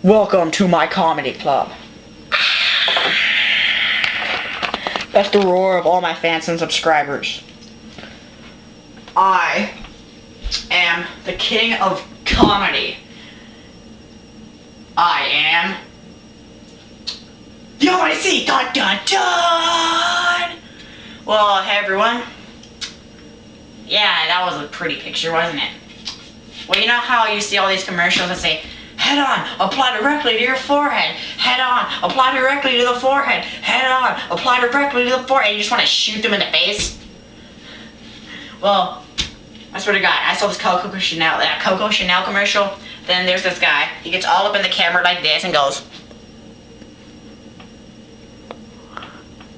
Welcome to my comedy club. That's the roar of all my fans and subscribers. I am the king of comedy. I am Thealmightyc. Dun dun dun. Well, hey everyone. Yeah, that was a pretty picture, wasn't it? Well, you know how you see all these commercials that say, head on, apply directly to your forehead. Head on, apply directly to the forehead. Head on, apply directly to the forehead. You just want to shoot them in the face? Well, I swear to God, I saw this Coco Chanel commercial. Then there's this guy. He gets all up in the camera like this and goes,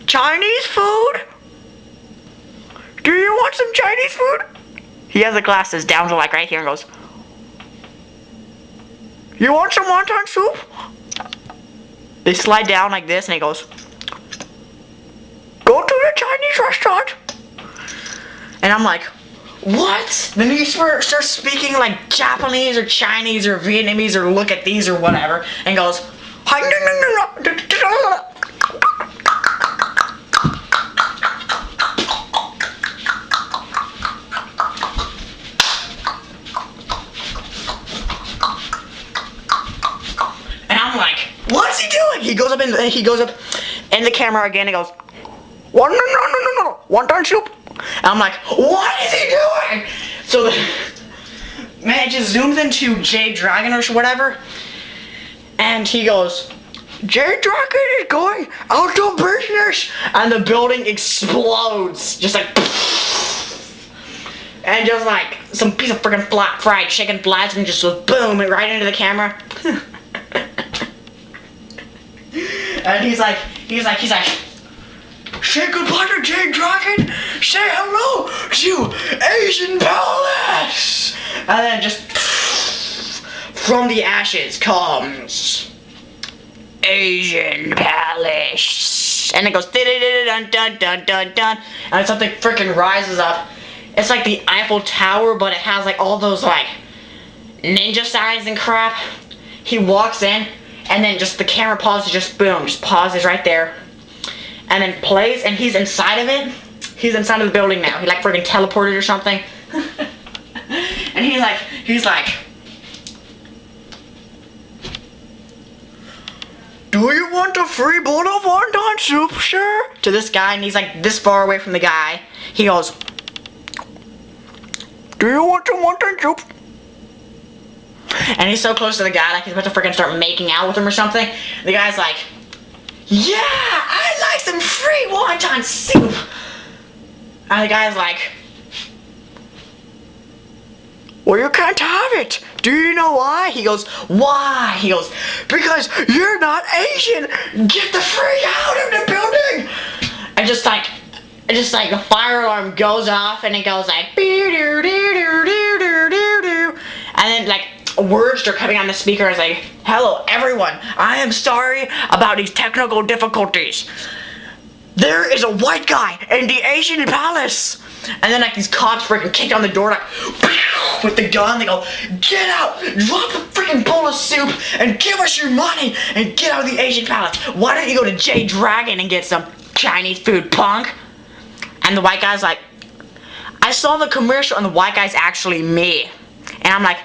Chinese food? Do you want some Chinese food? He has the glasses down to like right here and goes, you want some wonton soup? They slide down like this and he goes, go to the Chinese restaurant. And I'm like, what? Then he starts speaking like Japanese or Chinese or Vietnamese or look at these or whatever and goes, what's he doing? He goes up in the camera again and goes, no, wonton soup. And I'm like, what is he doing? So the man just zooms into Jay Dragon or whatever, and he goes, Jay Dragon is going out of business, and the building explodes, just like, and just like some piece of freaking fried chicken flies and just goes boom right into the camera. And he's like, say goodbye to Jay Dragon, say hello to Asian Palace, and then just from the ashes comes Asian Palace, and it goes dun dun dun dun dun, and something freaking rises up. It's like the Eiffel Tower, but it has like all those like ninja signs and crap. He walks in. And then just the camera pauses, just boom, just pauses right there. And then plays, and he's inside of it. He's inside of the building now. He like freaking teleported or something. And he's like, do you want a free bowl of wonton soup, sir? To this guy, and he's like this far away from the guy. He goes, do you want some wonton soup? And he's so close to the guy, like he's about to freaking start making out with him or something. The guy's like, yeah, I'd like some free wonton soup. And the guy's like, well, you can't have it. Do you know why? He goes, why? He goes, because you're not Asian. Get the freak out of the building. And just like the fire alarm goes off, and it goes like, and then like, words start coming on the speaker. It's like, hello everyone, I am sorry about these technical difficulties. There is a white guy in the Asian Palace. And then like these cops freaking kick down the door like with the gun. They go, get out, drop the freaking bowl of soup and give us your money and get out of the Asian Palace. Why don't you go to Jay Dragon and get some Chinese food, punk? And the white guy's like, I saw the commercial and the white guy's actually me. And I'm like,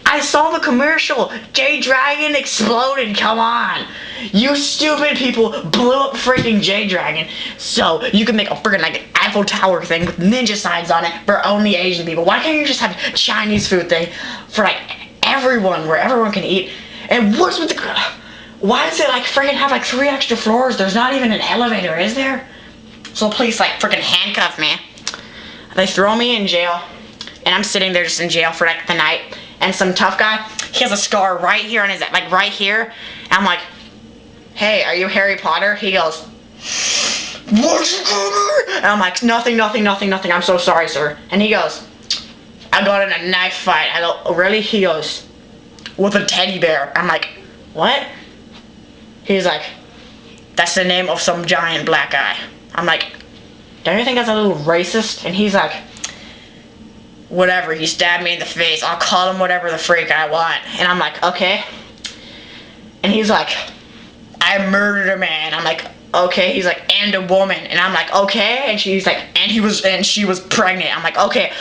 I saw the commercial. Jay Dragon exploded. Come on. You stupid people blew up freaking Jay Dragon so you can make a freaking like Eiffel Tower thing with ninja signs on it for only Asian people. Why can't you just have a Chinese food thing for like everyone, where everyone can eat? And what's with the... Why does it like freaking have like 3 extra floors? There's not even an elevator, is there? So please like freaking handcuff me. They throw me in jail, and I'm sitting there just in jail for like the night. And some tough guy, he has a scar right here on his, like right here. And I'm like, hey, are you Harry Potter? He goes, what's coming? And I'm like, nothing. I'm so sorry, sir. And he goes, I got in a knife fight. I go, oh, really? He goes, with a teddy bear. I'm like, what? He's like, that's the name of some giant black guy. I'm like, don't you think that's a little racist? And he's like, whatever, he stabbed me in the face. I'll call him whatever the freak I want. And I'm like, okay. And he's like, I murdered a man. I'm like, okay. He's like, and a woman. And I'm like, okay. And she's like, and she was pregnant. I'm like, okay,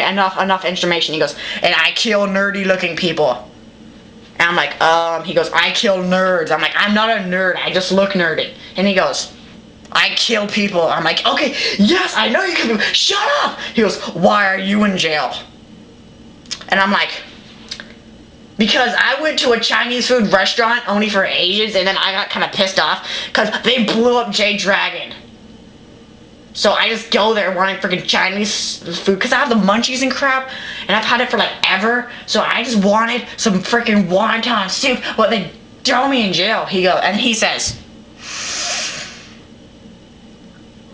enough information. He goes, and I kill nerdy looking people. And I'm like, he goes, I kill nerds. I'm like, I'm not a nerd, I just look nerdy. And he goes, I kill people. I'm like, okay, yes, I know you can. Shut up. He goes, why are you in jail? And I'm like, because I went to a Chinese food restaurant only for Asians, and then I got kind of pissed off because they blew up J-Dragon. So I just go there wanting freaking Chinese food because I have the munchies and crap, and I've had it for like ever. So I just wanted some freaking wonton soup, but they throw me in jail. He goes, and he says,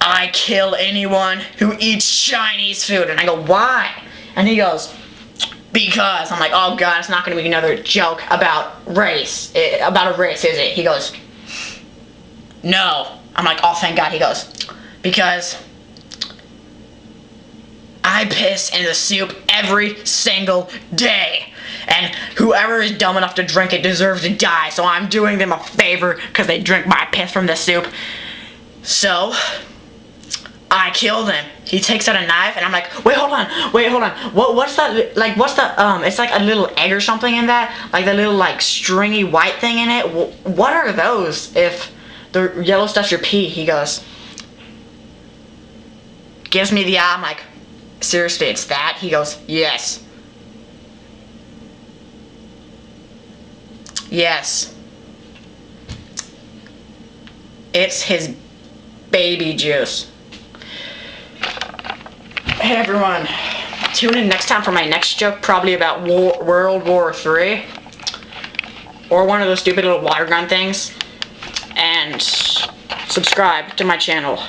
I kill anyone who eats Chinese food. And I go, why? And he goes, because. I'm like, oh god, it's not going to be another joke about race. About a race, is it? He goes, no. I'm like, oh thank god. He goes, because I piss in the soup every single day. And whoever is dumb enough to drink it deserves to die. So I'm doing them a favor because they drink my piss from the soup. So I kill them. He takes out a knife, and I'm like, wait, hold on. What's that? Like, what's the it's like a little egg or something in that, like the little like stringy white thing in it. What are those? If the yellow stuff's your pee. He goes, gives me the eye. I'm like, seriously, it's that? He goes, yes. Yes. It's his baby juice. Hey everyone, tune in next time for my next joke, probably about World War III, or one of those stupid little water gun things, and subscribe to my channel.